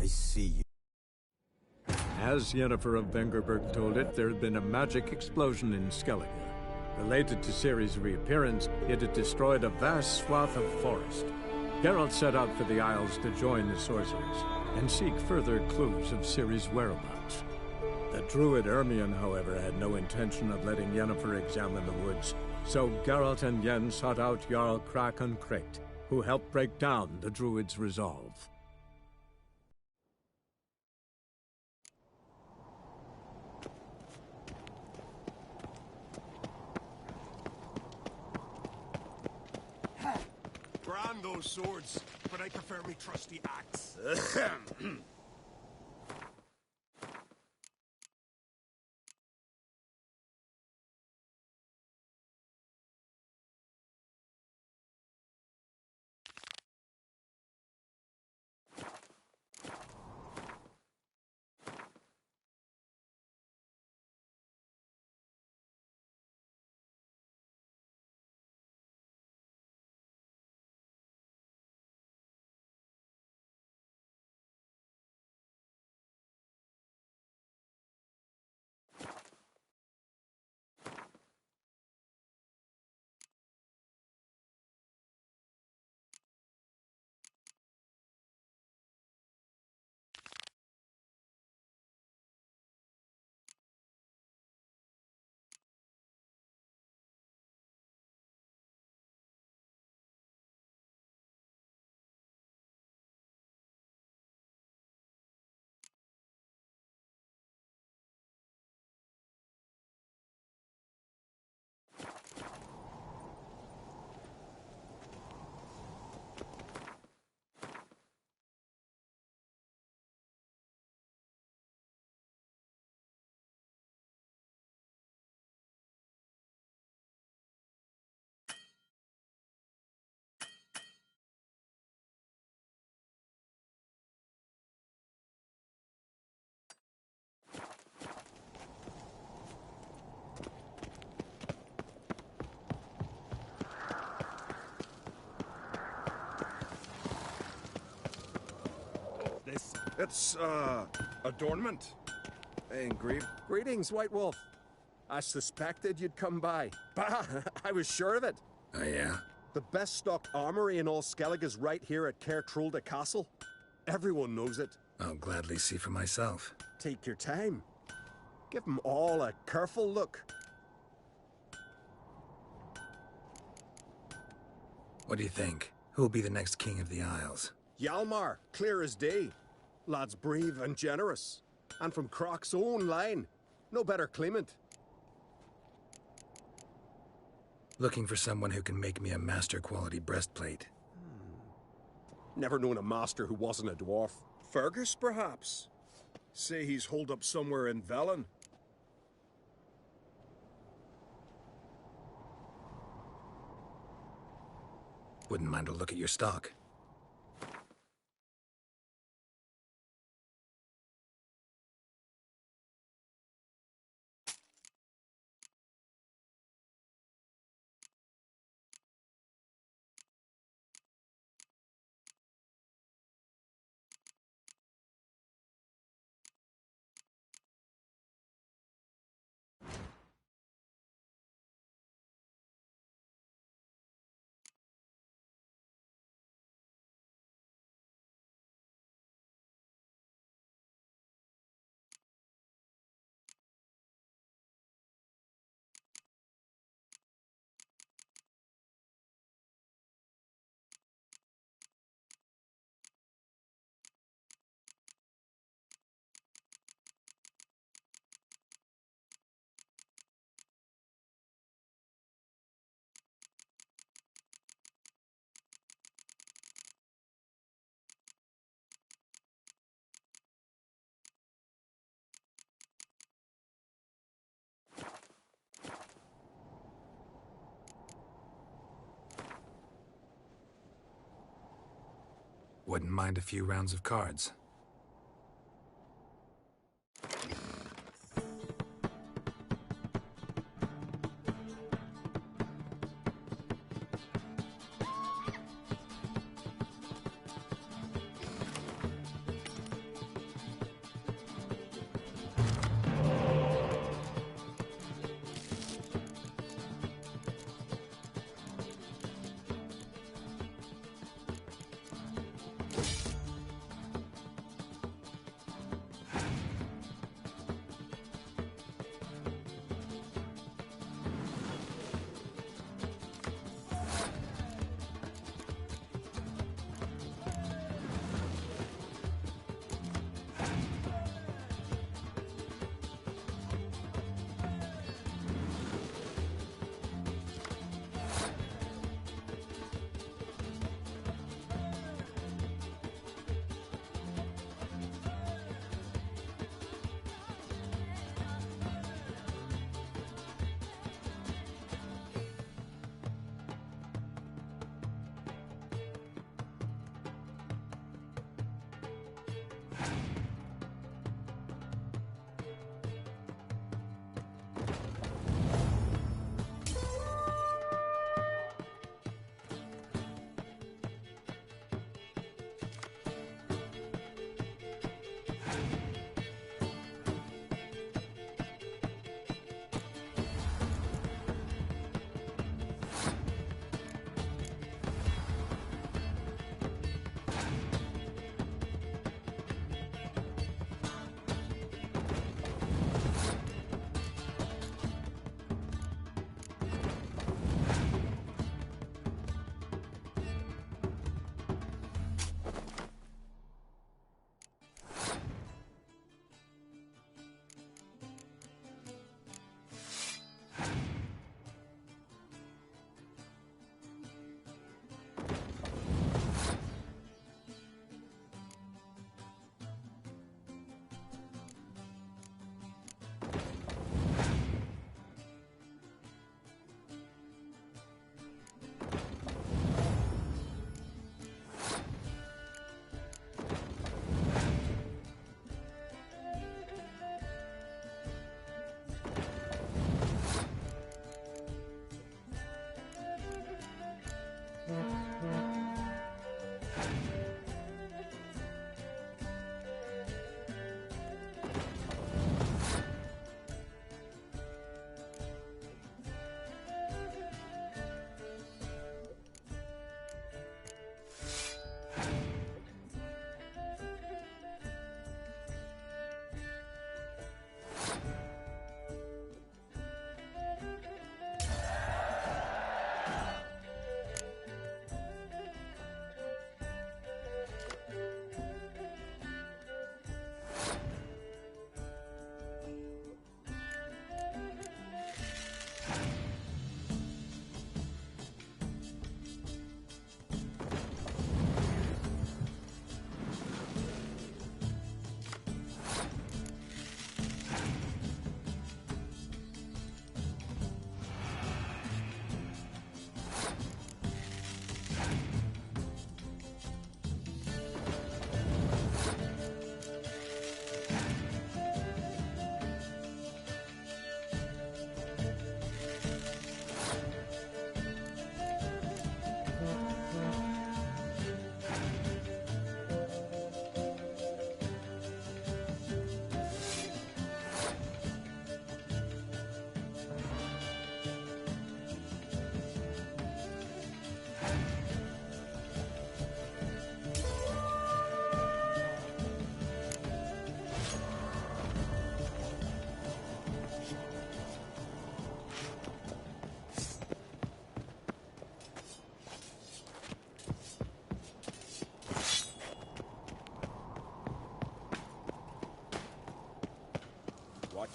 see. As Yennefer of Vengerberg told it, there had been a magic explosion in Skellige. Related to Ciri's reappearance, it had destroyed a vast swath of forest. Geralt set out for the Isles to join the sorcerers, and seek further clues of Ciri's whereabouts. The druid Ermion, however, had no intention of letting Yennefer examine the woods, so Geralt and Yen sought out Jarl Krakon Krayt, who helped break down the druid's resolve. Brand those swords, but I prefer me trusty axe. It's, adornment. Hey, greetings, White Wolf. I suspected you'd come by. Bah, I was sure of it. Oh, yeah? The best stocked armory in all Skellige is right here at Caer Trolde Castle. Everyone knows it. I'll gladly see for myself. Take your time. Give them all a careful look. What do you think? Who'll be the next king of the Isles? Hjalmar, clear as day. Lad's brave and generous. And from Croc's own line. No better claimant. Looking for someone who can make me a master-quality breastplate. Never known a master who wasn't a dwarf. Fergus, perhaps? Say he's holed up somewhere in Velen. Wouldn't mind a look at your stock. Wouldn't mind a few rounds of cards.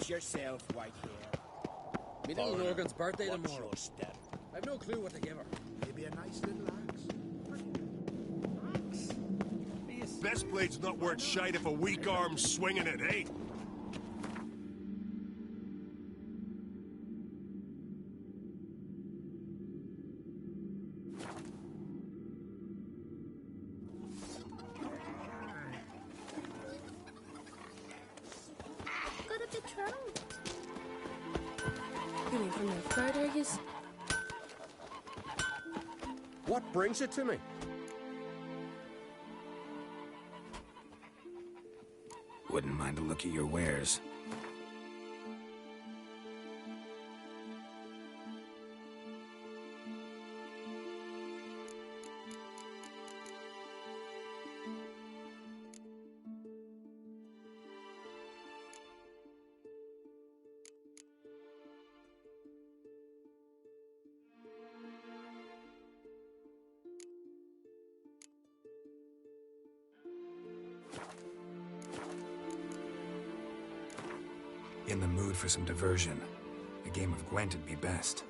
Brace yourself, Whitehair. Me little Logan's birthday Watch tomorrow. your step. I've no clue what to give her. Maybe a nice little axe. Bestplate's not worth shite if a weak arm's swinging it, eh? Got a bit drowned. You mean from the crowd, are yous? What brings you to me? Wouldn't mind a look at your wares. In the mood for some diversion. A game of Gwent'd be best.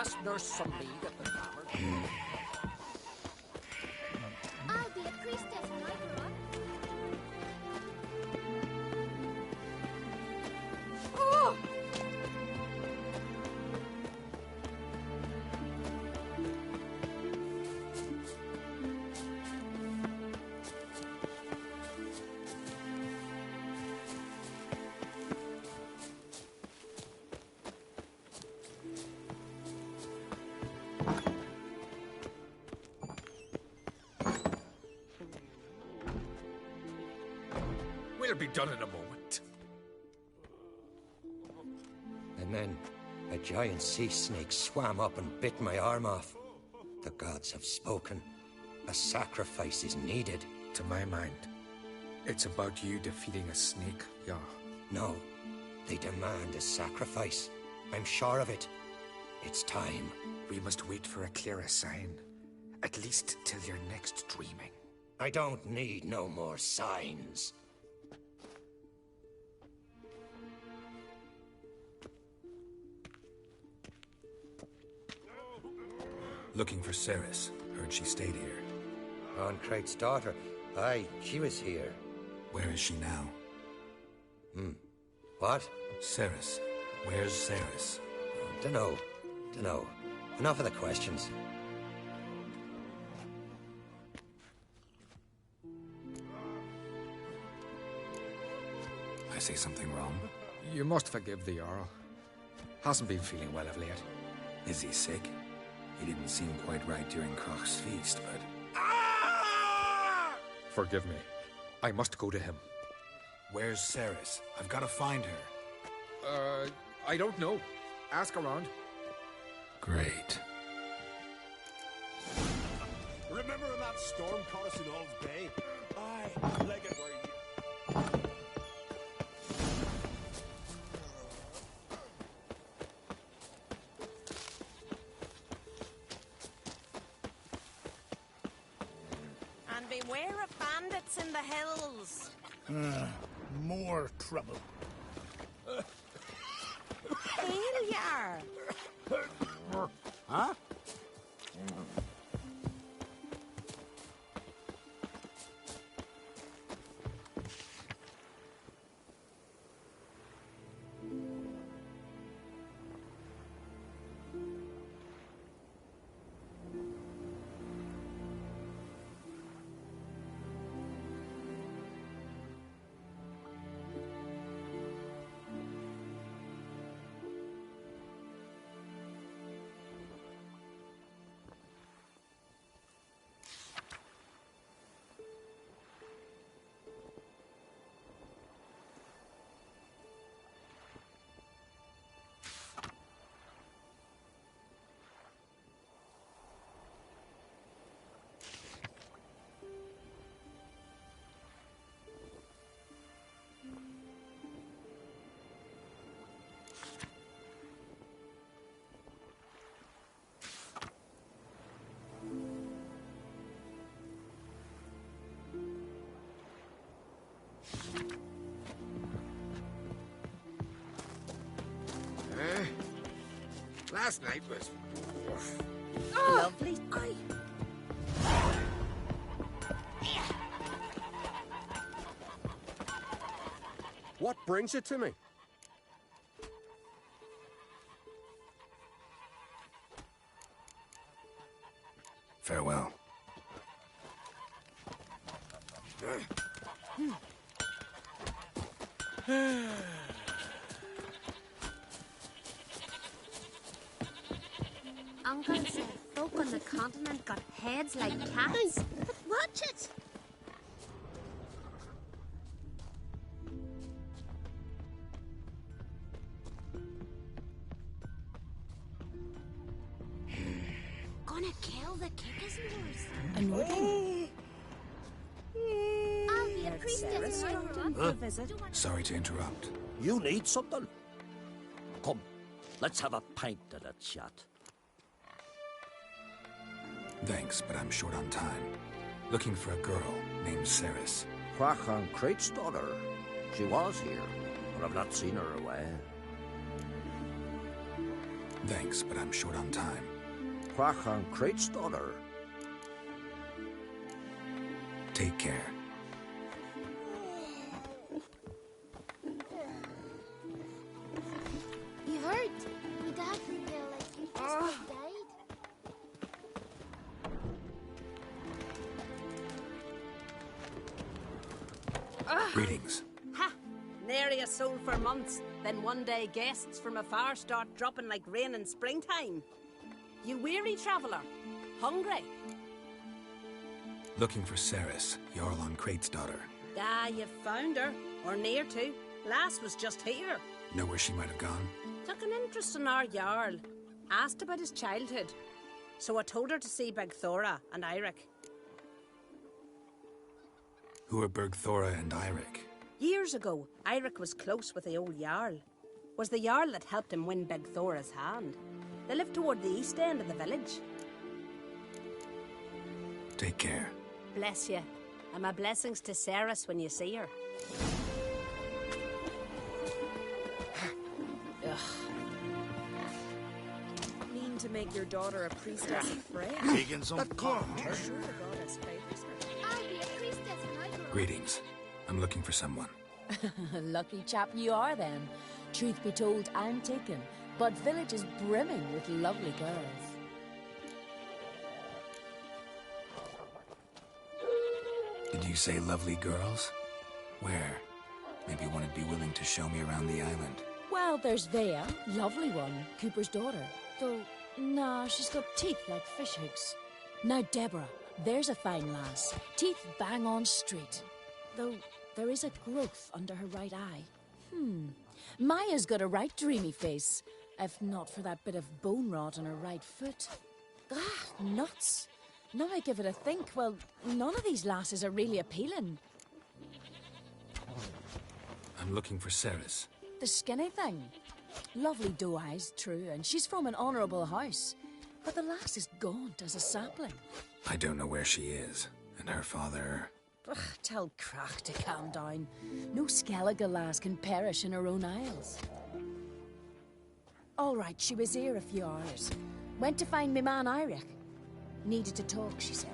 hast nurse some mead at the tavern? I'll be a priestess when I grow up. Oh! We'll be done in a moment. And then a giant sea snake swam up and bit my arm off. The gods have spoken. A sacrifice is needed. To my mind, it's about you defeating a snake, Yah. No, they demand a sacrifice. I'm sure of it. It's time. We must wait for a clearer sign. At least till your next dreaming. I don't need no more signs. Looking for Ceres. Heard she stayed here. Crate's daughter. Aye, she was here. Where is she now? What? Ceres. Where's Ceres? Dunno. Enough of the questions. I say something wrong? You must forgive the Jarl. Hasn't been feeling well of late. Is he sick? He didn't seem quite right during Koch's feast, but... Forgive me. I must go to him. Where's Ceres? I've got to find her. I don't know. Ask around. Great. Remember when that storm caught us in All's Bay? Aye, like it were you. And beware of bandits in the hills. More trouble. Failure. Huh? Last night was... Lovely. What brings you to me? Farewell. Uncle said folk on the continent got heads like cats. But watch it! Gonna kill the Kickismores. And what? I'll be a priestess when I grow up. Visit. Sorry to interrupt. You need something? Come, let's have a pint of that chat. Thanks, but I'm short on time. Looking for a girl named Ceres. Crachan Crate's daughter. She was here, but I've not seen her a while. Thanks, but I'm short on time. Quack on Crate's daughter. Take care. You heard? My dad feel like you just died. Greetings. Ha! Nary a soul for months. Then one day guests from afar start dropping like rain in springtime. You weary traveller? Hungry? Looking for Ceres, Jarl on Crate's daughter. Ah, you've found her. Or near to. Lass was just here. Know where she might have gone? Took an interest in our Jarl. Asked about his childhood. So I told her to see Bergthora and Eirik. Who are Bergthora and Eirik? Years ago, Eirik was close with the old Jarl. Was the Jarl that helped him win Bergthora's hand. They lived toward the east end of the village. Take care. Bless you. And my blessings to Ceres when you see her. Ugh. Mean to make your daughter a priestess of Freya? Taking some corn. I'm sure the goddess favors her. I'll be a priestess when I grow up. Greetings. I'm looking for someone. Lucky chap you are then. Truth be told, I'm taken, but village is brimming with lovely girls. Did you say lovely girls? Where? Maybe one would be willing to show me around the island. Well, there's Vea, lovely one, Cooper's daughter. Though, nah, she's got teeth like fish hooks. Now, Deborah, there's a fine lass. Teeth bang on straight. Though, there is a growth under her right eye. Maya's got a right dreamy face, if not for that bit of bone rot on her right foot. Ah, nuts. Now I give it a think, well, none of these lasses are really appealing. I'm looking for Ceres. The skinny thing. Lovely doe eyes, true, and she's from an honourable house. But the lass is gaunt as a sapling. I don't know where she is, and her father... Ugh, tell Crach to calm down. No Skellige lass can perish in her own isles. All right, she was here a few hours. Went to find me man Eirik. Needed to talk, she said.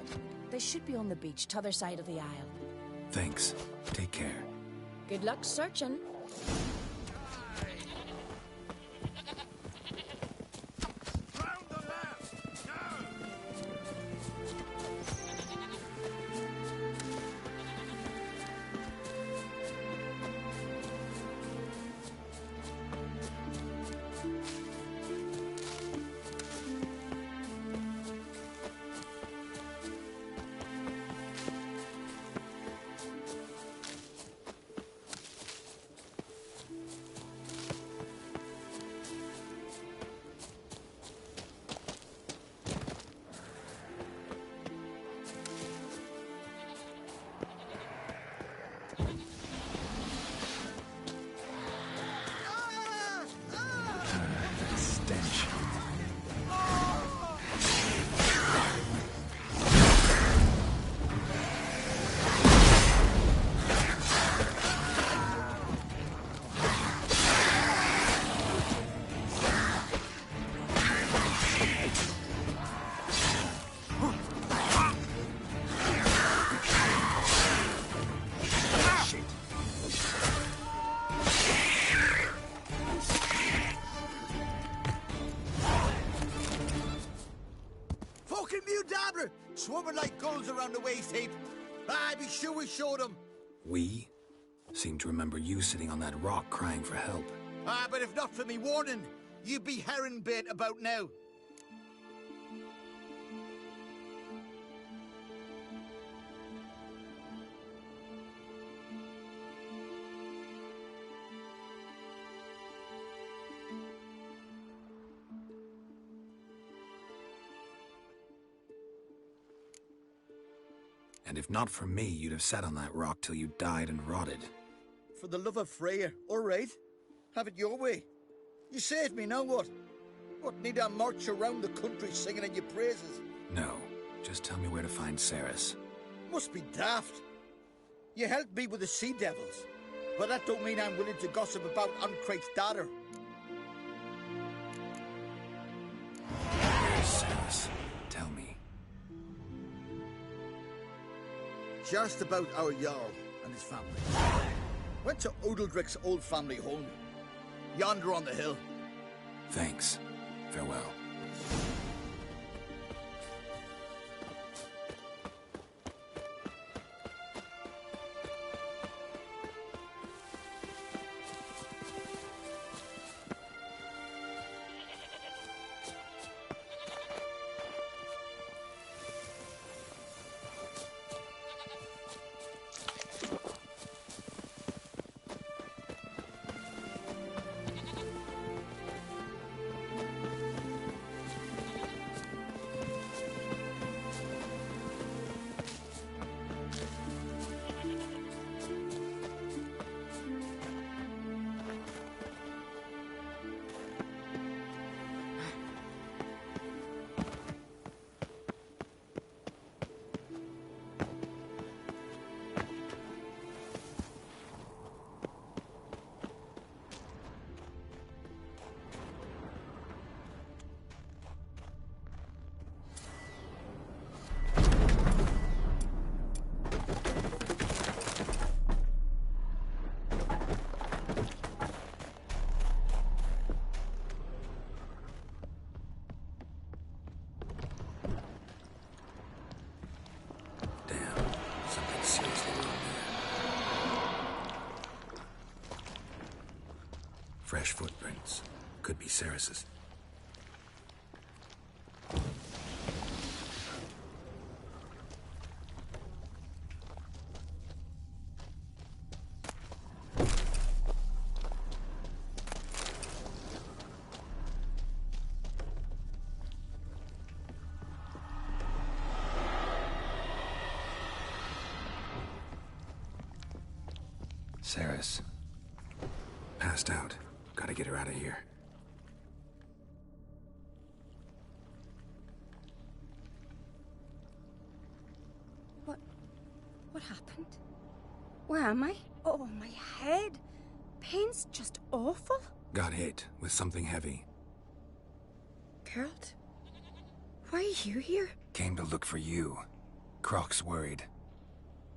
They should be on the beach, t'other side of the aisle. Thanks. Take care. Good luck searching. Stench. Fucking Mudabra! Swarming like gulls around the waste heap. Ah, be sure we showed them. We? Seem to remember you sitting on that rock crying for help. Ah, but if not for me warning, you'd be herring bait about now. And if not for me, you'd have sat on that rock till you died and rotted. For the love of Freya, all right. Have it your way. You saved me, now what? What, need I march around the country singing in your praises? No, just tell me where to find Ceres. Must be daft. You helped me with the Sea Devils, but that don't mean I'm willing to gossip about Uncrate's daughter. just about our Jarl and his family. Went to Udaldric's old family home. Yonder on the hill. Thanks. Farewell. Fresh footprints. Could be Ceres's. Ceres. Passed out. Gotta get her out of here. What happened? Where am I? Oh, my head. Pain's just awful. Got hit with something heavy. Geralt? Why are you here? Came to look for you. Croc's worried.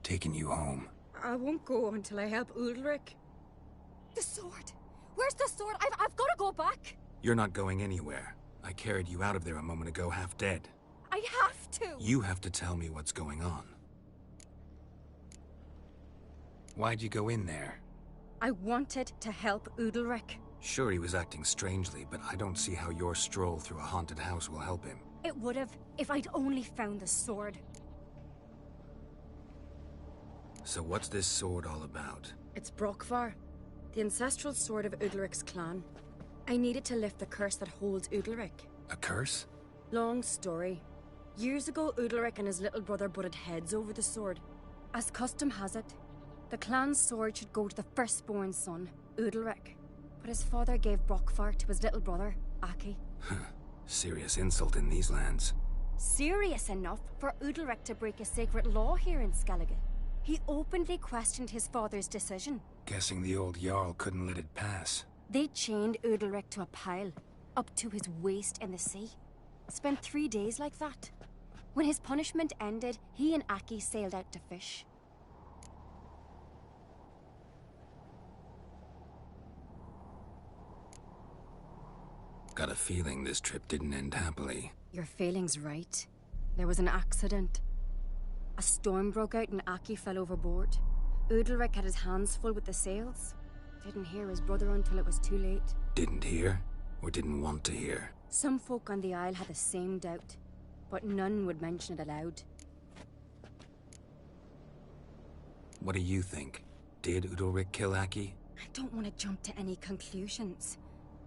Taking you home. I won't go until I help Udalric. The sword! Where's the sword? I've got to go back! You're not going anywhere. I carried you out of there a moment ago, half dead. I have to! You have to tell me what's going on. Why'd you go in there? I wanted to help Udalric. Sure, he was acting strangely, but I don't see how your stroll through a haunted house will help him. It would have, if I'd only found the sword. So what's this sword all about? It's Brokvar, the ancestral sword of Udalric's clan. I needed to lift the curse that holds Udalric. A curse? Long story. Years ago, Udalric and his little brother butted heads over the sword. As custom has it, the clan's sword should go to the firstborn son, Udalric. But his father gave Brokvar to his little brother, Aki. Serious insult in these lands. Serious enough for Udalric to break a sacred law here in Skellige. He openly questioned his father's decision. Guessing the old Jarl couldn't let it pass. They chained Udalric to a pile, up to his waist in the sea. Spent 3 days like that. When his punishment ended, he and Aki sailed out to fish. Got a feeling this trip didn't end happily. Your feeling's right. There was an accident. A storm broke out and Aki fell overboard. Udalric had his hands full with the sails. Didn't hear his brother until it was too late. Didn't hear? Or didn't want to hear? Some folk on the Isle had the same doubt, but none would mention it aloud. What do you think? Did Udalric kill Aki? I don't want to jump to any conclusions.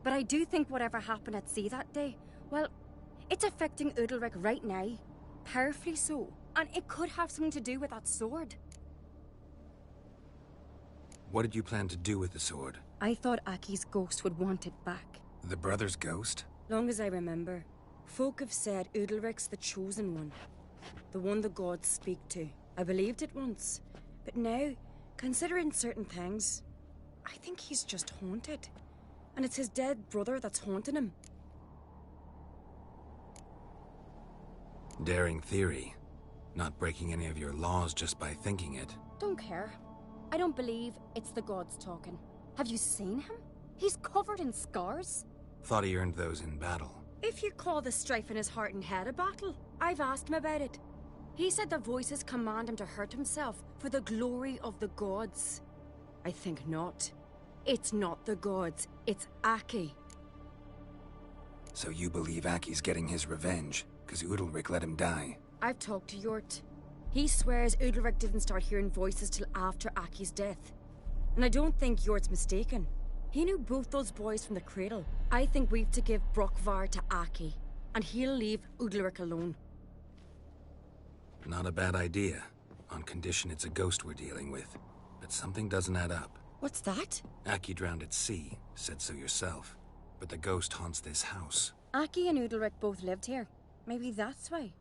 But I do think whatever happened at sea that day, well, it's affecting Udalric right now. Powerfully so. And it could have something to do with that sword. What did you plan to do with the sword? I thought Aki's ghost would want it back. The brother's ghost? Long as I remember, folk have said Udalric's the chosen one. The one the gods speak to. I believed it once. But now, considering certain things, I think he's just haunted. And it's his dead brother that's haunting him. Daring theory. Not breaking any of your laws just by thinking it. Don't care. I don't believe it's the gods talking. Have you seen him? He's covered in scars. Thought he earned those in battle. If you call the strife in his heart and head a battle, I've asked him about it. He said the voices command him to hurt himself for the glory of the gods. I think not. It's not the gods, it's Aki. So you believe Aki's getting his revenge, because Udalric let him die? I've talked to Yort. He swears Udalric didn't start hearing voices till after Aki's death. And I don't think Yort's mistaken. He knew both those boys from the cradle. I think we've to give Brokvar to Aki, and he'll leave Udalric alone. Not a bad idea, on condition it's a ghost we're dealing with. But something doesn't add up. What's that? Aki drowned at sea, said so yourself. But the ghost haunts this house. Aki and Udalric both lived here. Maybe that's why.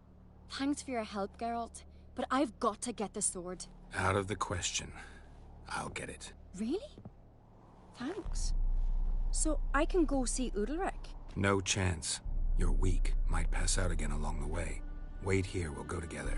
Thanks for your help, Geralt. But I've got to get the sword. Out of the question. I'll get it. Really? Thanks. So I can go see Udalric? No chance. You're weak. Might pass out again along the way. Wait here, we'll go together.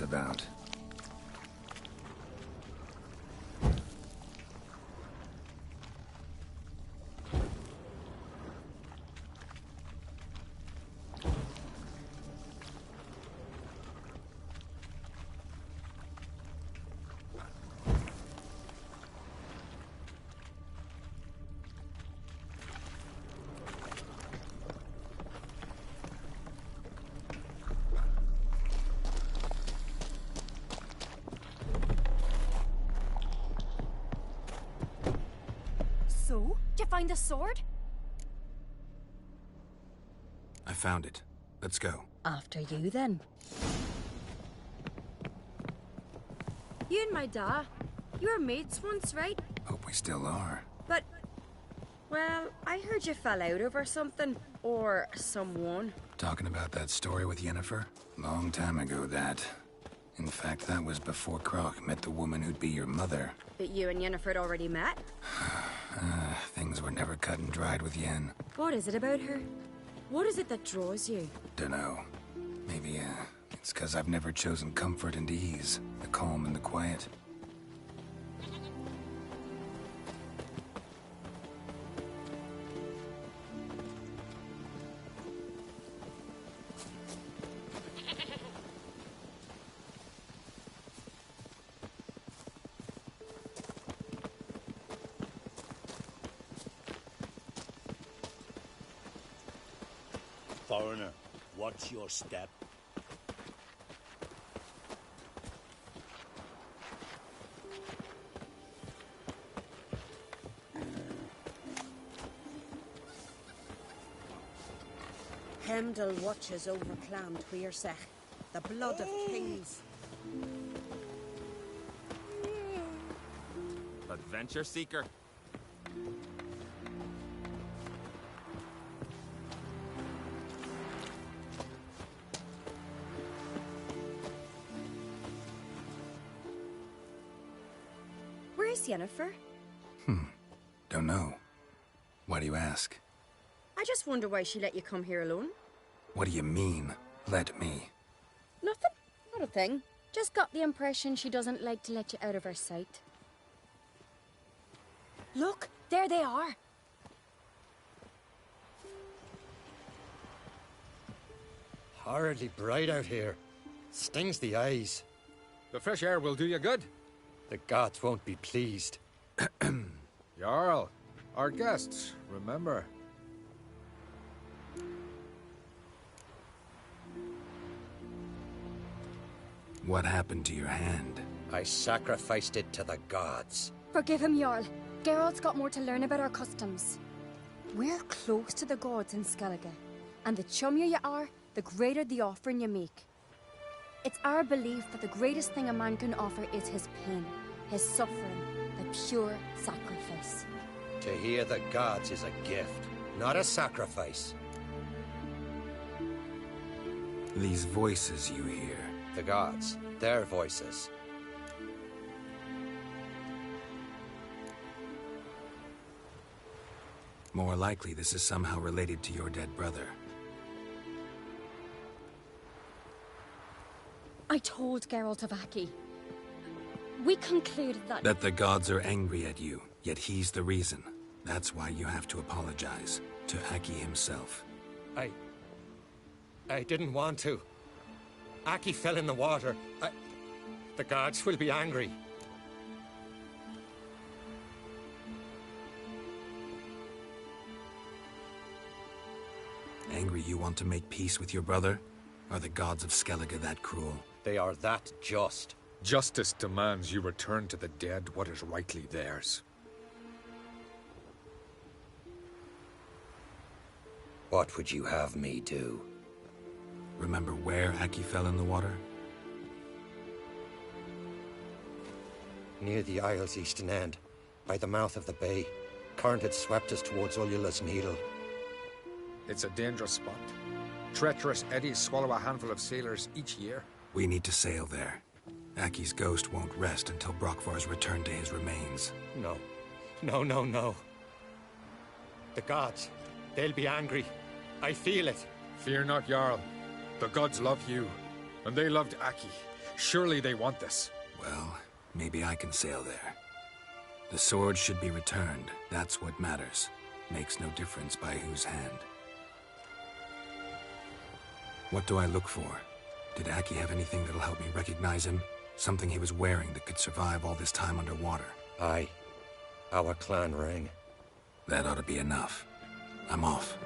About. So, did you find the sword? I found it. Let's go. After you, then. You and my da, you were mates once, right? Hope we still are. But, well, I heard you fell out over something. Or someone. Talking about that story with Yennefer? Long time ago, that. In fact, that was before Croc met the woman who'd be your mother. But you and Yennefer had already met? Things were never cut and dried with Yen. What is it about her? What is it that draws you? Dunno. Maybe, it's 'cause I've never chosen comfort and ease. The calm and the quiet. Foreigner, watch your step. Heimdall watches over Clan Tuirsech, the blood of kings. Adventure seeker. Where's Yennefer? Don't know. Why do you ask? I just wonder why she let you come here alone. What do you mean, let me? Nothing. Not a thing. Just got the impression she doesn't like to let you out of her sight. Look, there they are. Horridly bright out here. Stings the eyes. The fresh air will do you good. The gods won't be pleased. Jarl, our guests, remember. What happened to your hand? I sacrificed it to the gods. Forgive him, Jarl. Geralt's got more to learn about our customs. We're close to the gods in Skellige, and the chummier you are, the greater the offering you make. It's our belief that the greatest thing a man can offer is his pain, his suffering, the pure sacrifice. To hear the gods is a gift, not a sacrifice. These voices you hear. The gods, their voices. More likely this is somehow related to your dead brother. I told Geralt of Aki. We concluded that... That the gods are angry at you, yet he's the reason. That's why you have to apologize. To Aki himself. I didn't want to. Aki fell in the water. The gods will be angry. Angry you want to make peace with your brother? Are the gods of Skellige that cruel? They are that just. Justice demands you return to the dead what is rightly theirs. What would you have me do? Remember where Aki fell in the water? Near the Isle's eastern end, by the mouth of the bay. Current had swept us towards Ullula's Needle. It's a dangerous spot. Treacherous eddies swallow a handful of sailors each year. We need to sail there. Aki's ghost won't rest until Brokvar's returned to his remains. No. No. The gods, they'll be angry. I feel it. Fear not, Jarl. The gods love you, and they loved Aki. Surely they want this. Well, maybe I can sail there. The sword should be returned. That's what matters. Makes no difference by whose hand. What do I look for? Did Aki have anything that'll help me recognize him? Something he was wearing that could survive all this time underwater? Aye. Our clan ring. That ought to be enough. I'm off.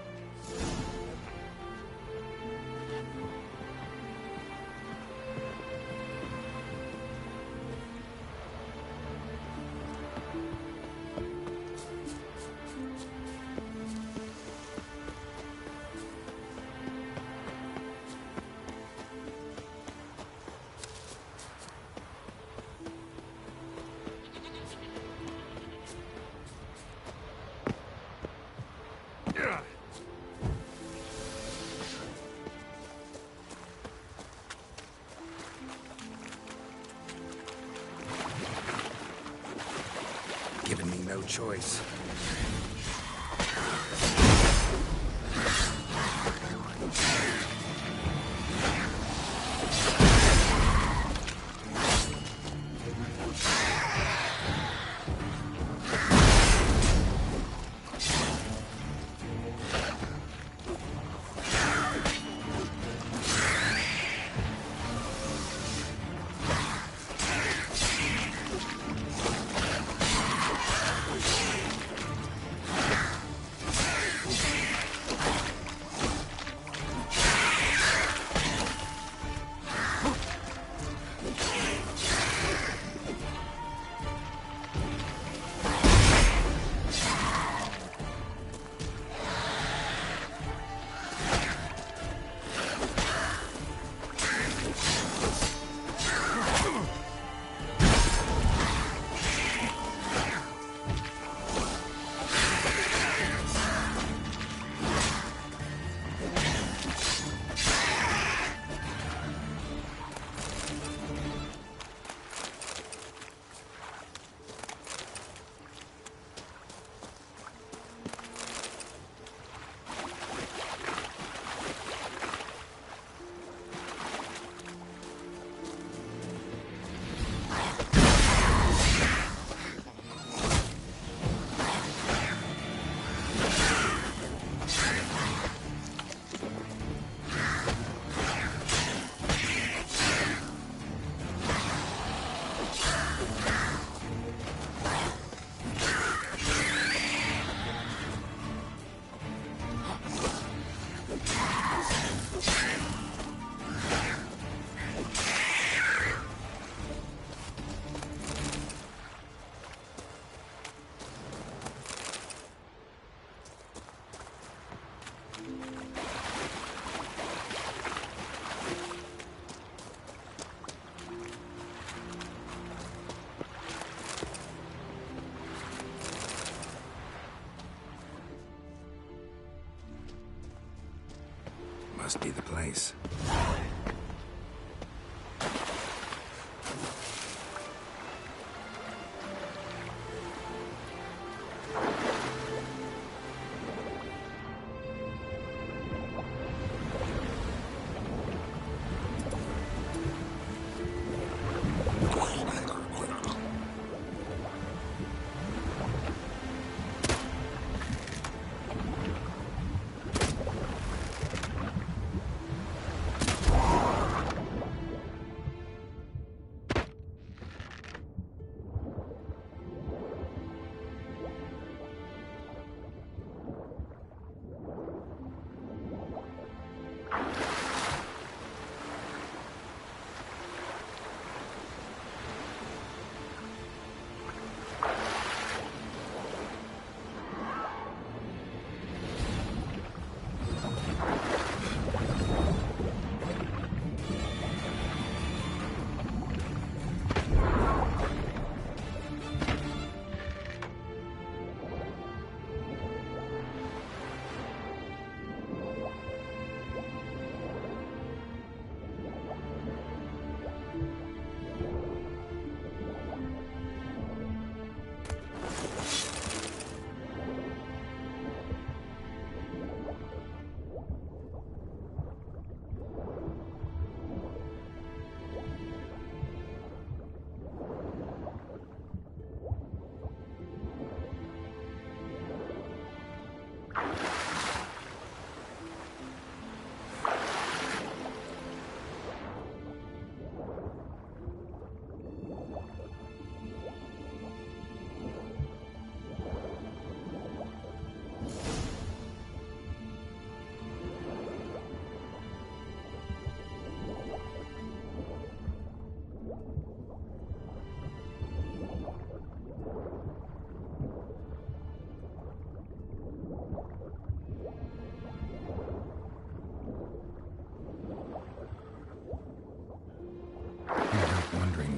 Given me no choice. Must be the place.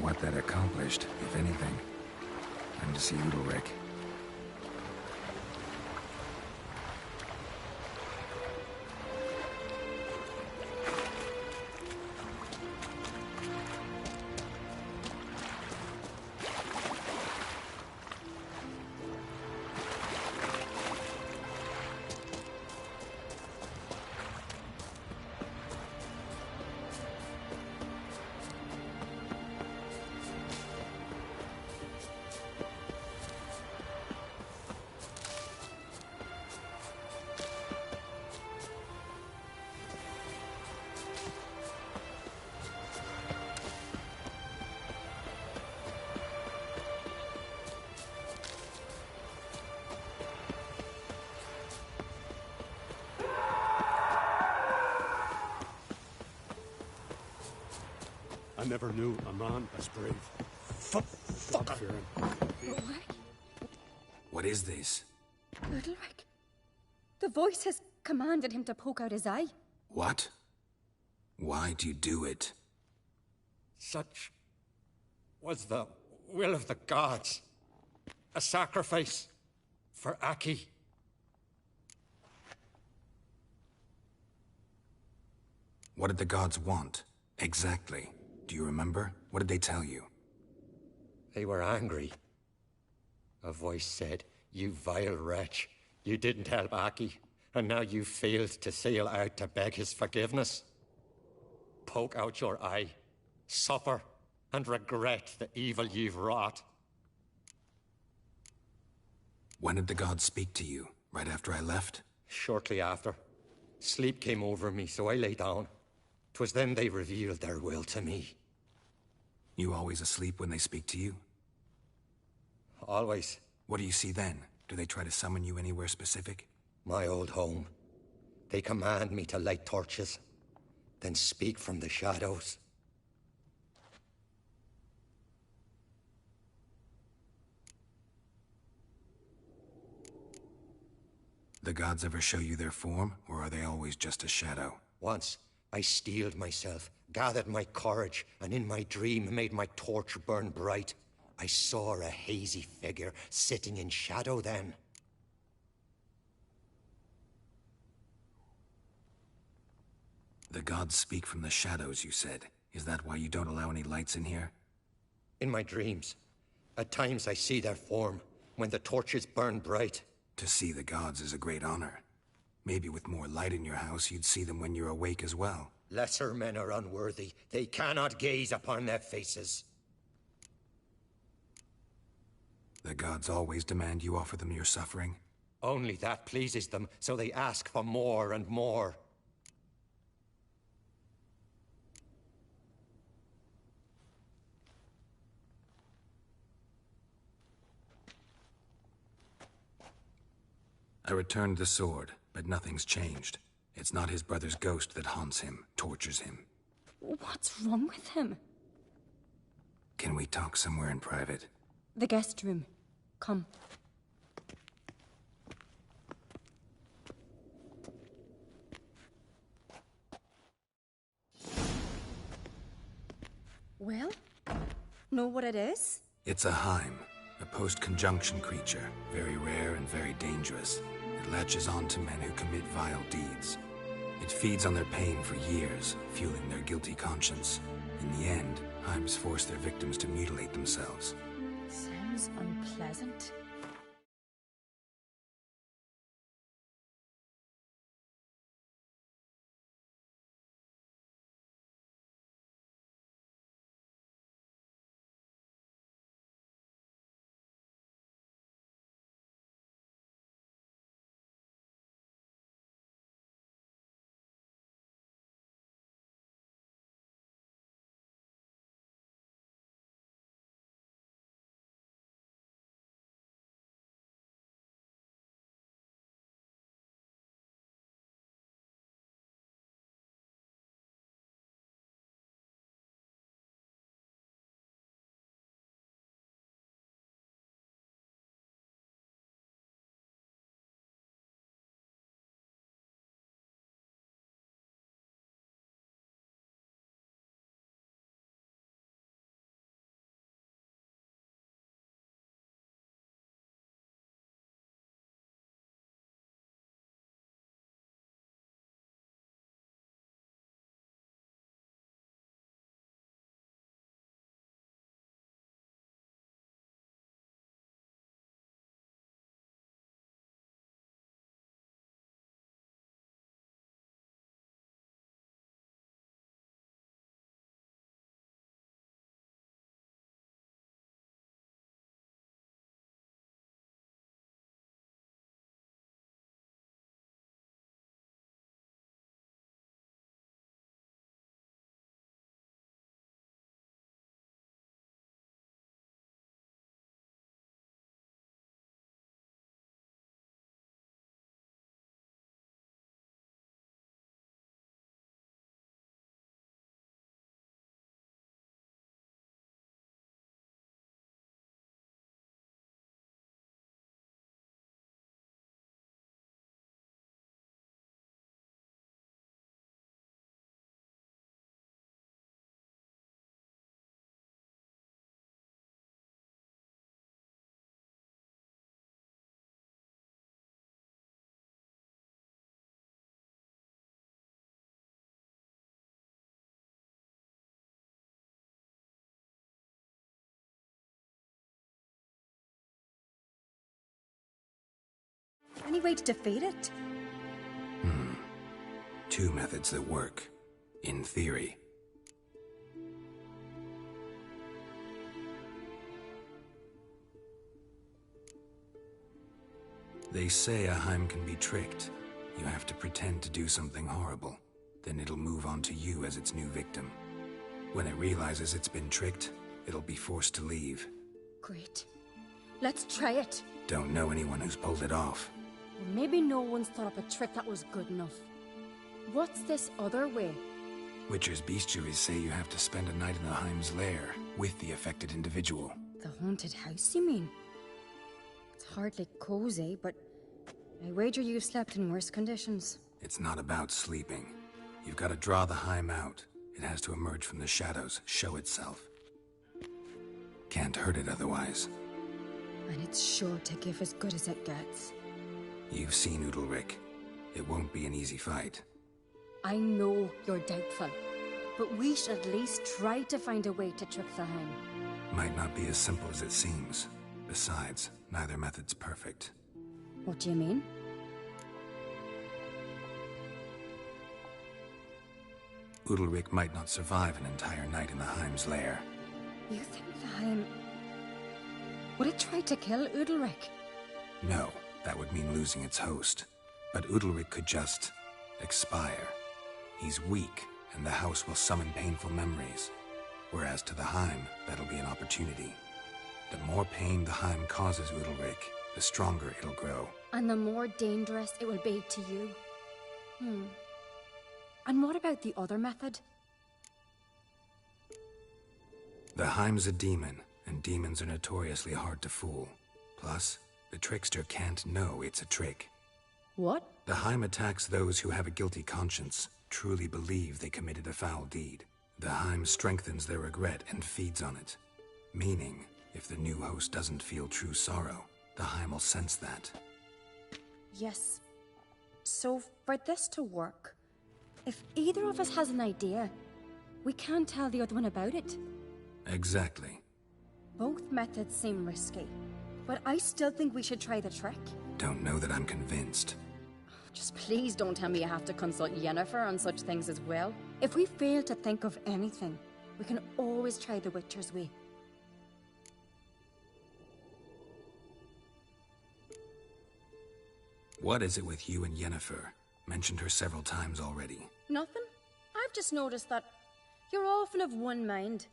What that accomplished, if anything. Time to see Udalryk. I never knew a man as brave. Fucker! What is this? Udalryk. The voice has commanded him to poke out his eye. What? Why do you do it? Such was the will of the gods. A sacrifice for Aki. What did the gods want? Exactly. Do you remember? What did they tell you? They were angry. A voice said, "You vile wretch. You didn't help Aki, and now you failed to sail out to beg his forgiveness. Poke out your eye, suffer, and regret the evil you've wrought." When did the gods speak to you? Right after I left? Shortly after. Sleep came over me, so I lay down. 'Twas then they revealed their will to me. You always asleep when they speak to you? Always. What do you see then? Do they try to summon you anywhere specific? My old home. They command me to light torches, then speak from the shadows. The gods ever show you their form, or are they always just a shadow? Once, I steeled myself, gathered my courage, and in my dream made my torch burn bright. I saw a hazy figure sitting in shadow then. The gods speak from the shadows, you said. Is that why you don't allow any lights in here? In my dreams, at times I see their form, when the torches burn bright. To see the gods is a great honor. Maybe with more light in your house, you'd see them when you're awake as well. Lesser men are unworthy. They cannot gaze upon their faces. The gods always demand you offer them your suffering? Only that pleases them, so they ask for more and more. I returned the sword, but nothing's changed. It's not his brother's ghost that haunts him, tortures him. What's wrong with him? Can we talk somewhere in private? The guest room. Come. Well, know what it is? It's a Heim, a post-conjunction creature, very rare and very dangerous. It latches on to men who commit vile deeds. It feeds on their pain for years, fueling their guilty conscience. In the end, Heims force their victims to mutilate themselves. Sounds unpleasant. Any way to defeat it? Two methods that work. In theory. They say a Heim can be tricked. You have to pretend to do something horrible. Then it'll move on to you as its new victim. When it realizes it's been tricked, it'll be forced to leave. Great. Let's try it. Don't know anyone who's pulled it off. Well, maybe no one's thought up a trick that was good enough. What's this other way? Witcher's bestiaries say you have to spend a night in the Heim's lair with the affected individual. The haunted house, you mean? It's hardly cozy, but I wager you've slept in worse conditions. It's not about sleeping. You've got to draw the Heim out. It has to emerge from the shadows, show itself. Can't hurt it otherwise. And it's sure to give as good as it gets. You've seen Udalryk. It won't be an easy fight. I know you're doubtful, but we should at least try to find a way to trick the Heim. Might not be as simple as it seems. Besides, neither method's perfect. What do you mean? Udalryk might not survive an entire night in the Heim's lair. You think the Heim... would it try to kill Udalryk? No, that would mean losing its host. But Udalryk could just... expire. He's weak, and the house will summon painful memories. Whereas to the Heim, that'll be an opportunity. The more pain the Heim causes Udalryk, the stronger it'll grow. And the more dangerous it will be to you. And what about the other method? The Heim's a demon, and demons are notoriously hard to fool. Plus, the trickster can't know it's a trick. What? The Heim attacks those who have a guilty conscience, truly believe they committed a foul deed. The Heim strengthens their regret and feeds on it. Meaning, if the new host doesn't feel true sorrow, the Heim will sense that. Yes. So, for this to work, if either of us has an idea, we can't tell the other one about it. Exactly. Both methods seem risky, but I still think we should try the trick. Don't know that I'm convinced. Just please don't tell me you have to consult Yennefer on such things as well. If we fail to think of anything, we can always try the Witcher's way. What is it with you and Yennefer? Mentioned her several times already. Nothing. I've just noticed that you're often of one mind.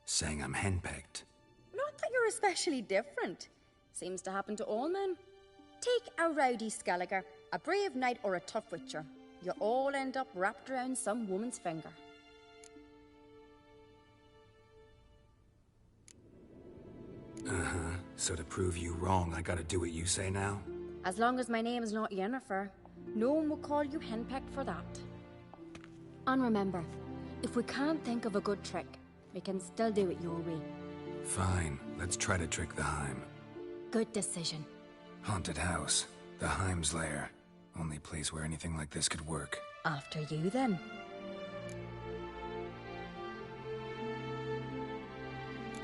Saying I'm henpecked. Not that you're especially different. Seems to happen to all men. Take a rowdy Skelliger, a brave knight or a tough witcher. You all end up wrapped around some woman's finger. Uh-huh. So to prove you wrong, I gotta do what you say now? As long as my name is not Yennefer, no one will call you henpecked for that. And remember, if we can't think of a good trick, we can still do it your way. Fine, let's try to trick the Heim. Good decision. Haunted house. The Heim's lair. Only place where anything like this could work. After you, then.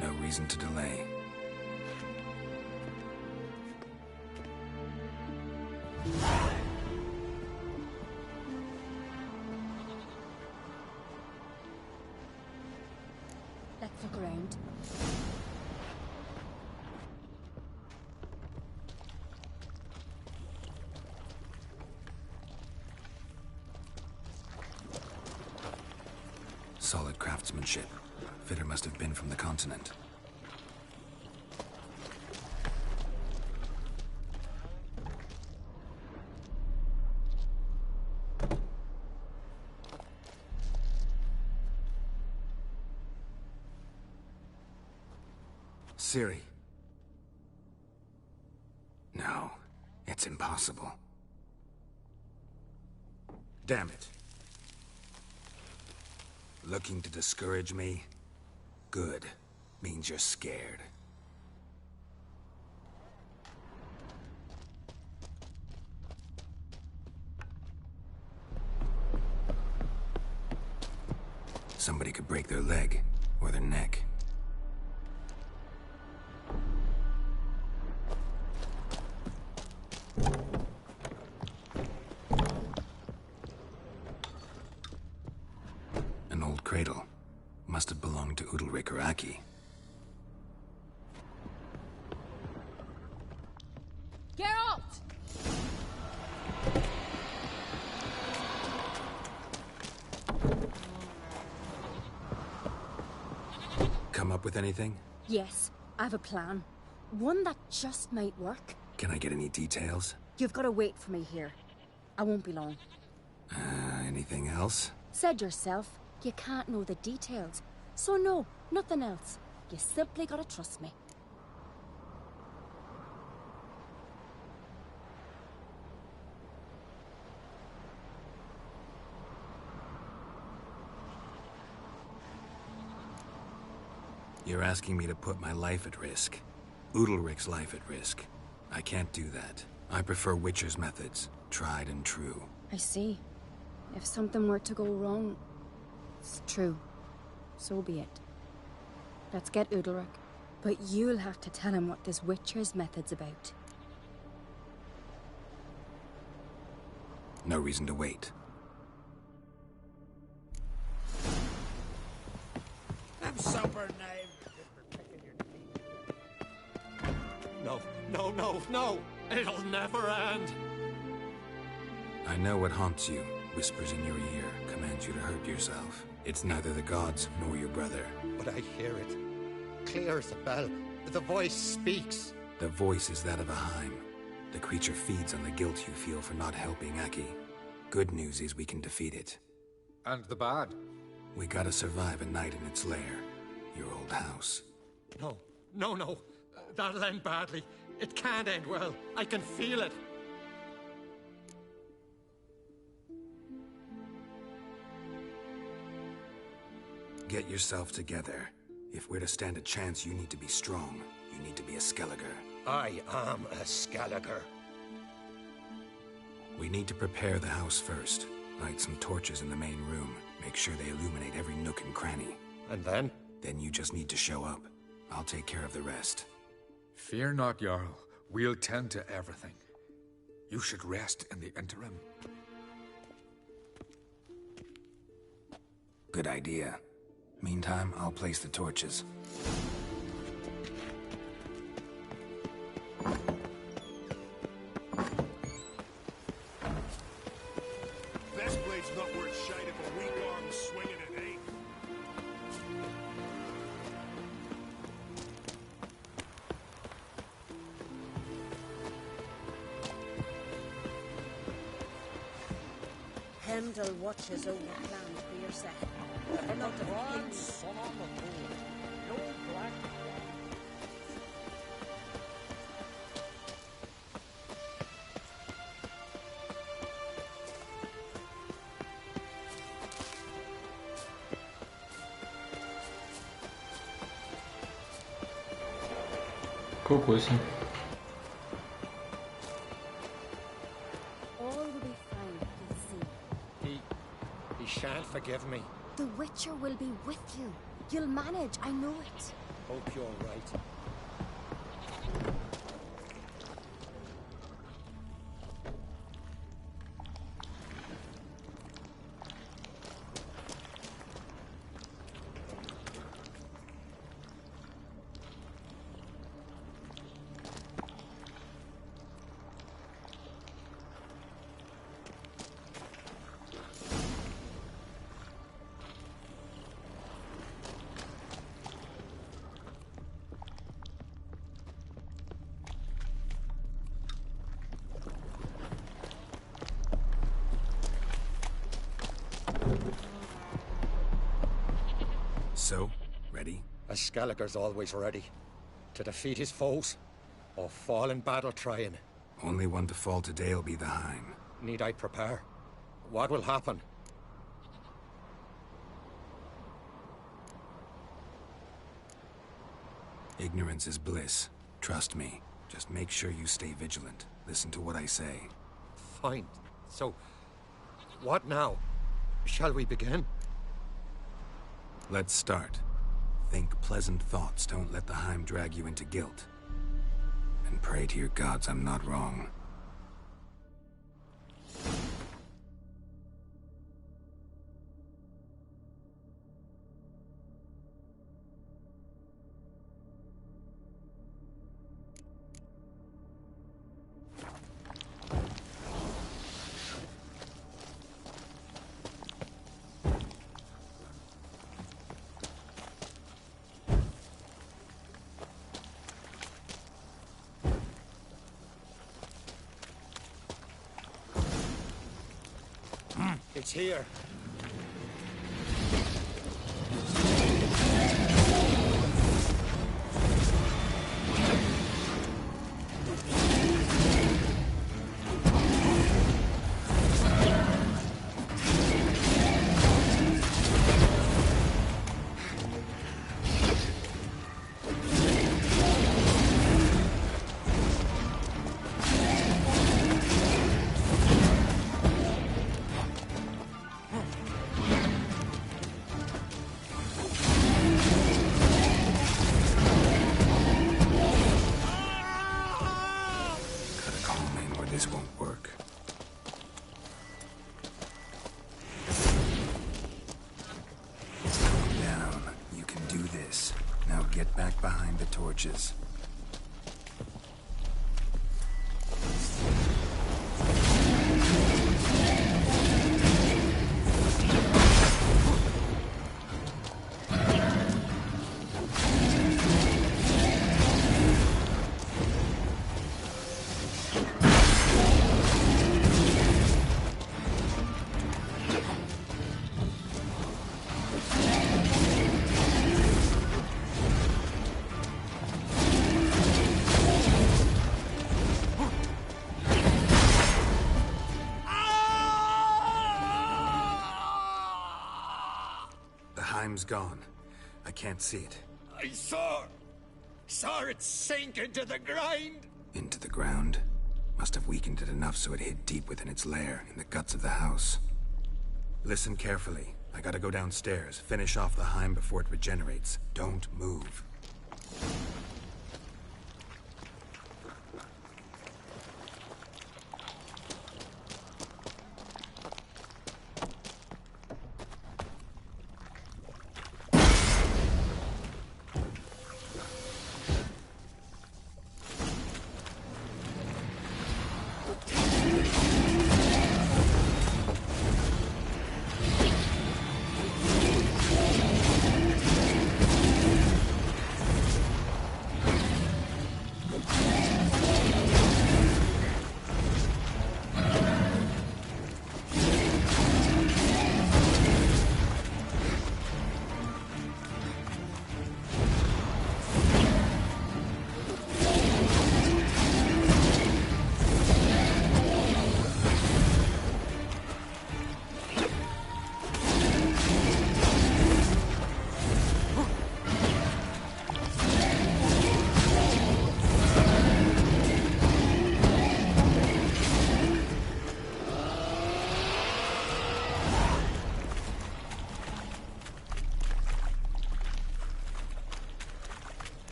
No reason to delay. Let's look around. Solid craftsmanship. Fitter must have been from the continent. Ciri. No, it's impossible. Damn it. Looking to discourage me? Good. Means you're scared. Somebody could break their leg, or their neck. An old cradle. Must have belonged to Udalryk or Aki. Geralt! Come up with anything? Yes, I have a plan. One that just might work. Can I get any details? You've got to wait for me here. I won't be long. Anything else? Said yourself, you can't know the details. So no, nothing else. You simply gotta trust me. You're asking me to put my life at risk. Udalryk's life at risk. I can't do that. I prefer Witcher's methods, tried and true. I see. If something were to go wrong, it's true. So be it. Let's get Udalric. But you'll have to tell him what this Witcher's method's about. No reason to wait. I'm sober now. No, no, no, no! It'll never end! I know what haunts you, whispers in your ear, commands you to hurt yourself. It's neither the gods nor your brother. But I hear it. Clear as a bell. The voice speaks. The voice is that of a Heim. The creature feeds on the guilt you feel for not helping Aki. Good news is we can defeat it. And the bad? We gotta survive a night in its lair. Your old house. No, no, no. That'll end badly. It can't end well. I can feel it. Get yourself together. If we're to stand a chance, you need to be strong. You need to be a Skelliger. I am a Skelliger. We need to prepare the house first. Light some torches in the main room. Make sure they illuminate every nook and cranny. And then? Then you just need to show up. I'll take care of the rest. Fear not, Jarl. We'll tend to everything. You should rest in the interim. Good idea. Meantime, I'll place the torches. Best blade's not worth shite if a weak arm's swinging it ain't. Heimdall watches over the land for your set. They're not the king's son on the board. No black. Cool question. All will be fine, you'll see. He shan't forgive me. The Witcher will be with you. You'll manage, I know it. Hope you're right. So, ready? A Skelliger's always ready. To defeat his foes, or fall in battle trying. Only one to fall today will be the Heim. Need I prepare? What will happen? Ignorance is bliss. Trust me. Just make sure you stay vigilant. Listen to what I say. Fine. So, what now? Shall we begin? Let's start. Think pleasant thoughts. Don't let the Heim drag you into guilt. And pray to your gods I'm not wrong. It's here. this won't work. Calm down. You can do this. Now get back behind the torches. Time's gone. I can't see it. I saw it sink into the ground. Into the ground? Must have weakened it enough so it hid deep within its lair, in the guts of the house. Listen carefully. I gotta go downstairs, finish off the Heim before it regenerates. Don't move.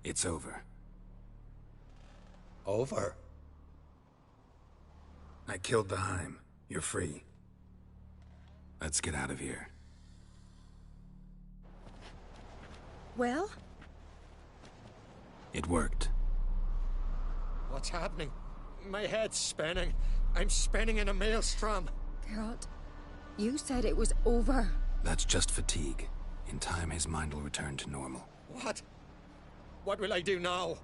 It's over. Over? I killed the Heim. You're free. Let's get out of here. Well? It worked. What's happening? My head's spinning. I'm spinning in a maelstrom. Geralt, you said it was over. That's just fatigue. In time, his mind will return to normal. What? What will I do now?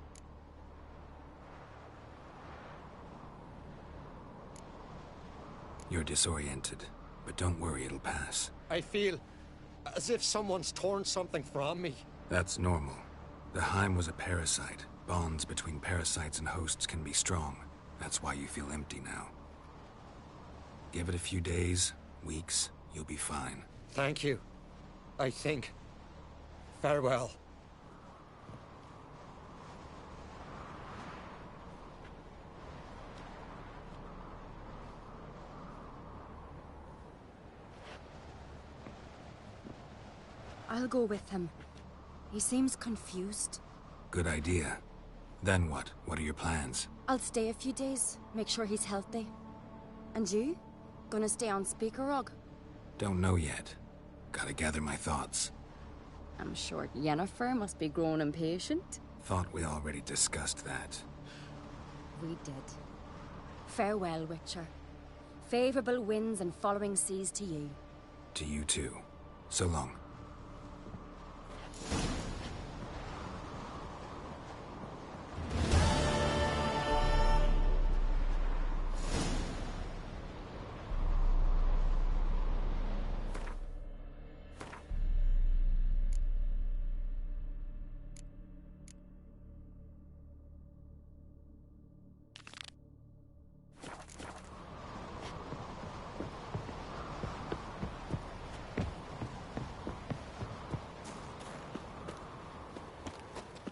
You're disoriented, but don't worry, it'll pass. I feel as if someone's torn something from me. That's normal. The Heim was a parasite. Bonds between parasites and hosts can be strong. That's why you feel empty now. Give it a few days, weeks, you'll be fine. Thank you. I think. Farewell. I'll go with him. He seems confused. Good idea. Then what? What are your plans? I'll stay a few days, make sure he's healthy. And you? Gonna stay on Speakerog? Don't know yet. Gotta gather my thoughts. I'm sure Yennefer must be growing impatient. Thought we already discussed that. We did. Farewell, Witcher. Favorable winds and following seas to you. To you too. So long.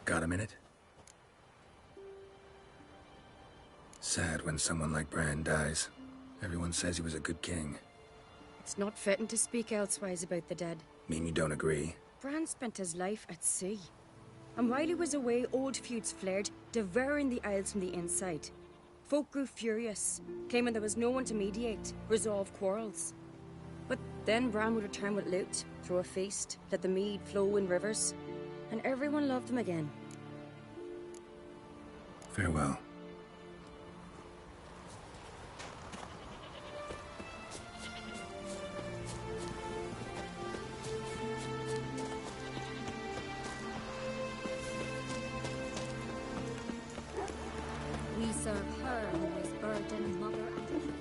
Got a minute? Sad when someone like Bran dies. Everyone says he was a good king. It's not fitting to speak elsewise about the dead. Mean you don't agree? Bran spent his life at sea. And while he was away, old feuds flared, devouring the Isles from the inside. Folk grew furious, claiming there was no one to mediate, resolve quarrels. But then Bran would return with loot, throw a feast, let the mead flow in rivers, and everyone loved him again. Farewell. We serve her who is burdened mother and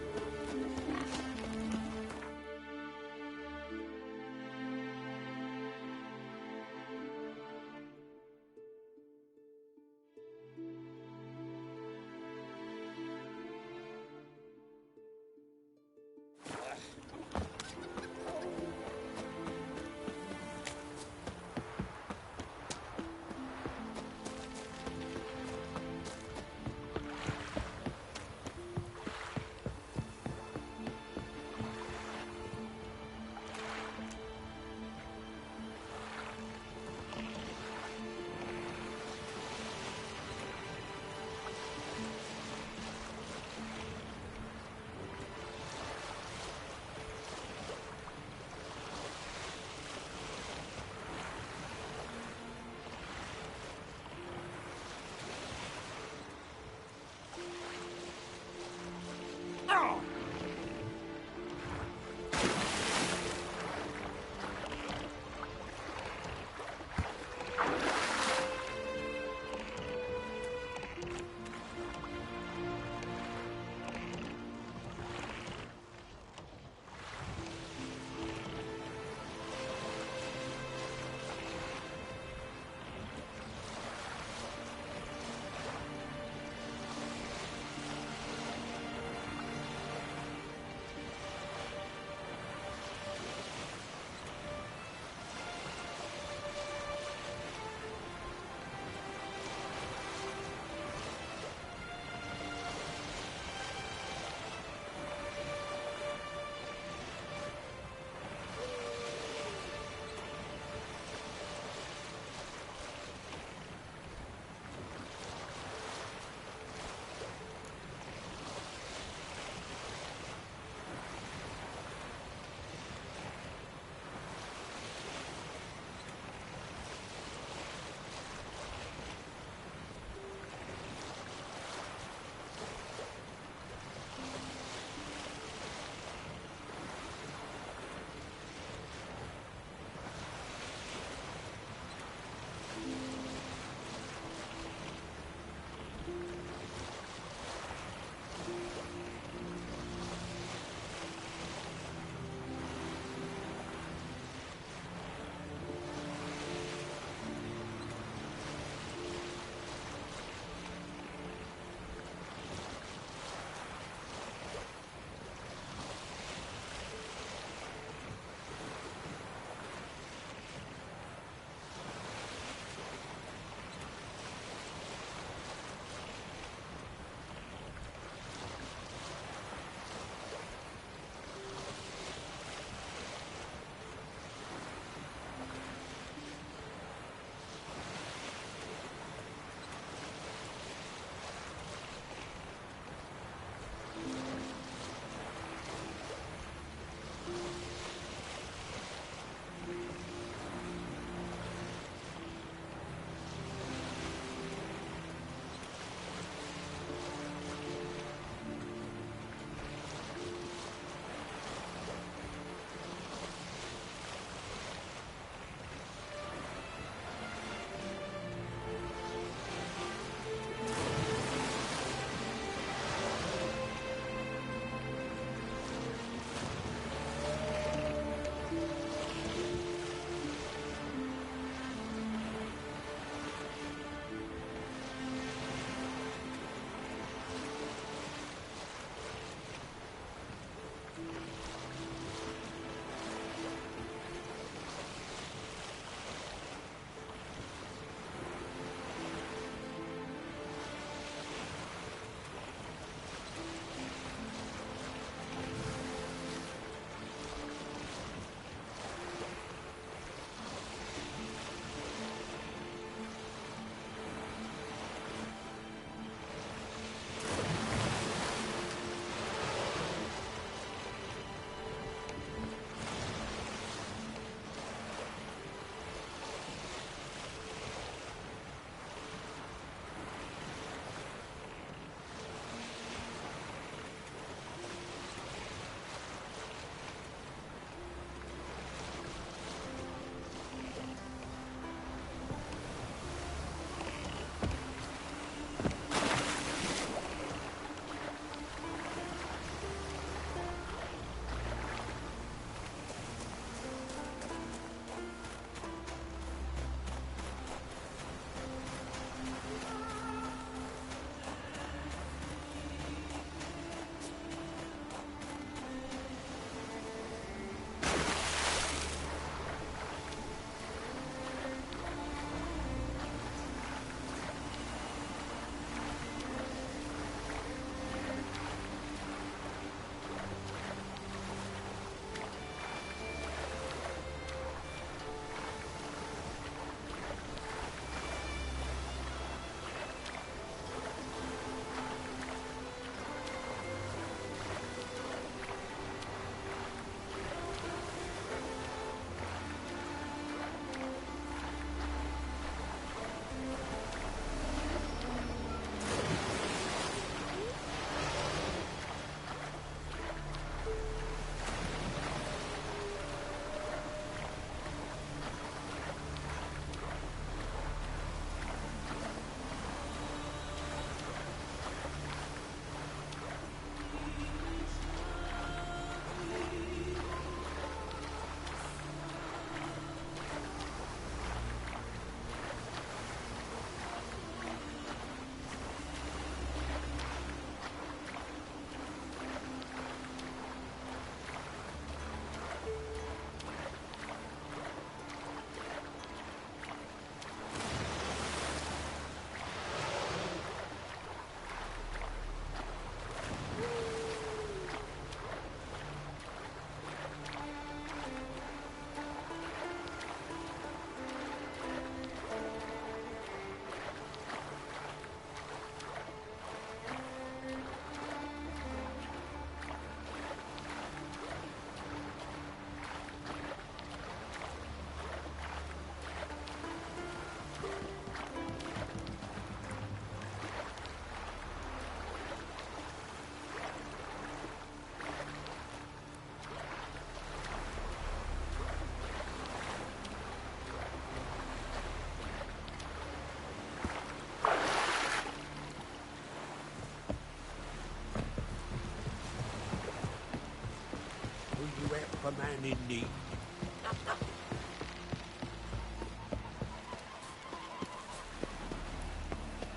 help a man in need.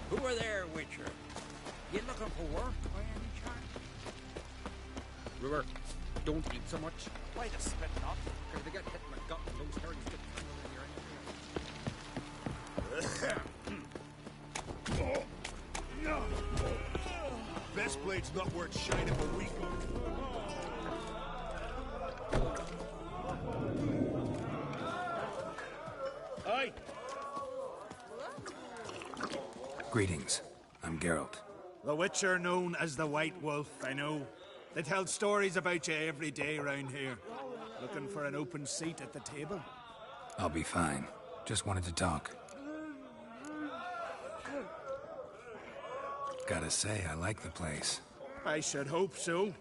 Who are there, Witcher? You looking for work by any chance? Brewer, don't eat so much. Why the spit up? Because they get hit in the gut and those herrings get tangled in your Best blade's not worth shining a week on. Aye. Greetings. I'm Geralt. The Witcher known as the White Wolf, I know. They tell stories about you every day round here. Looking for an open seat at the table? I'll be fine. Just wanted to talk. Gotta say, I like the place. I should hope so.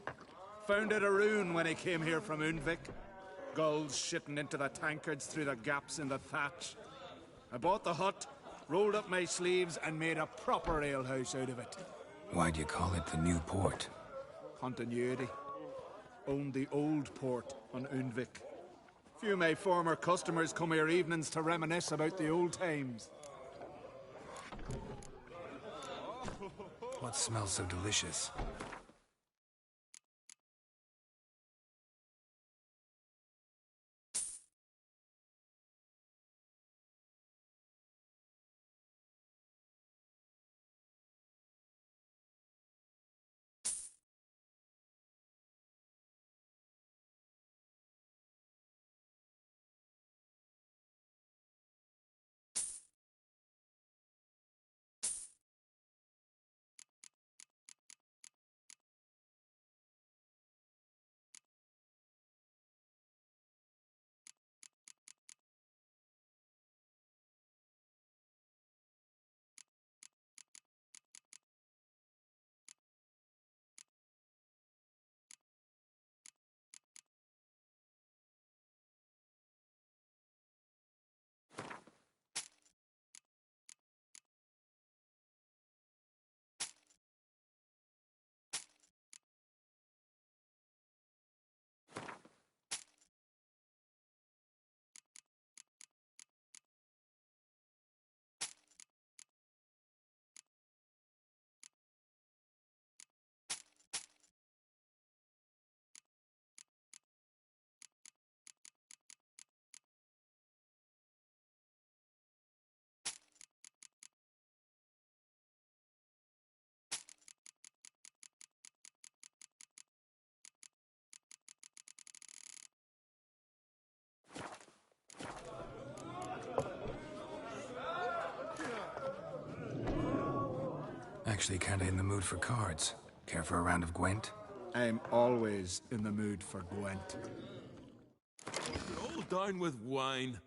Found it a ruin when I came here from Undvik. Gulls shitting into the tankards through the gaps in the thatch. I bought the hut, rolled up my sleeves, and made a proper alehouse out of it. Why'd you call it the New Port? Continuity. Owned the old port on Undvik. Few of my former customers come here evenings to reminisce about the old times. What smells so delicious? Actually kinda in the mood for cards. Care for a round of Gwent? I'm always in the mood for Gwent. All down with wine.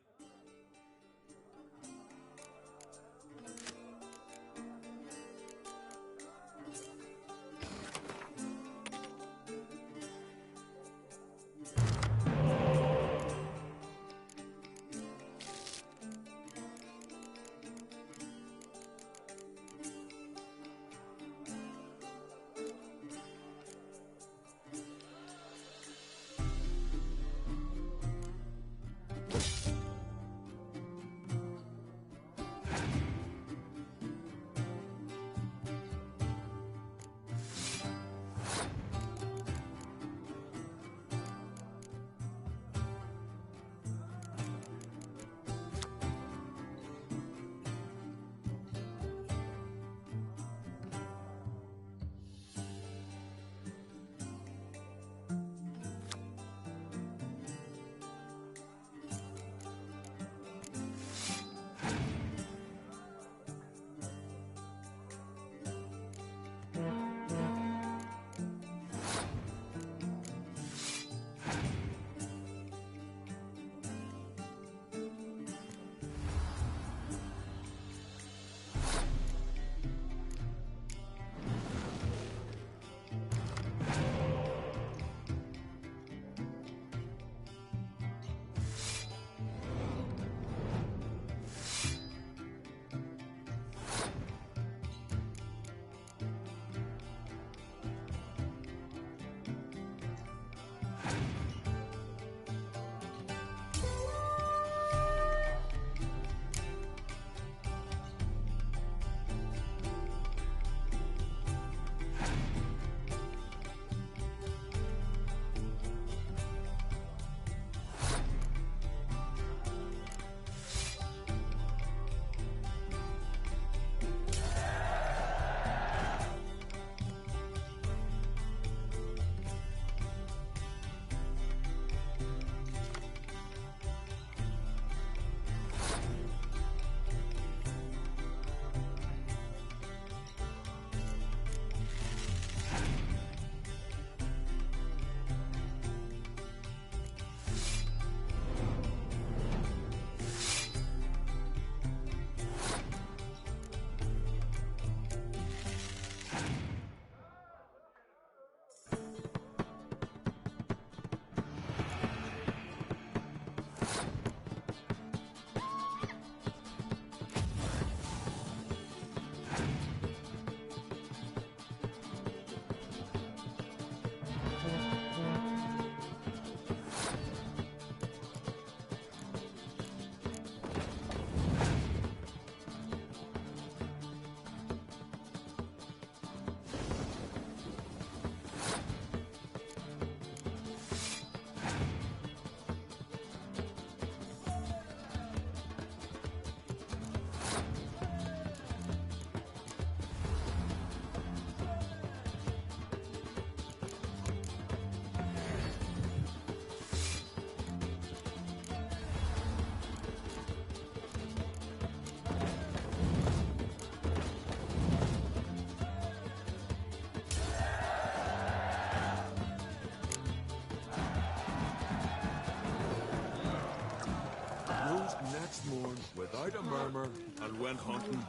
morn without a murmur and went hunting.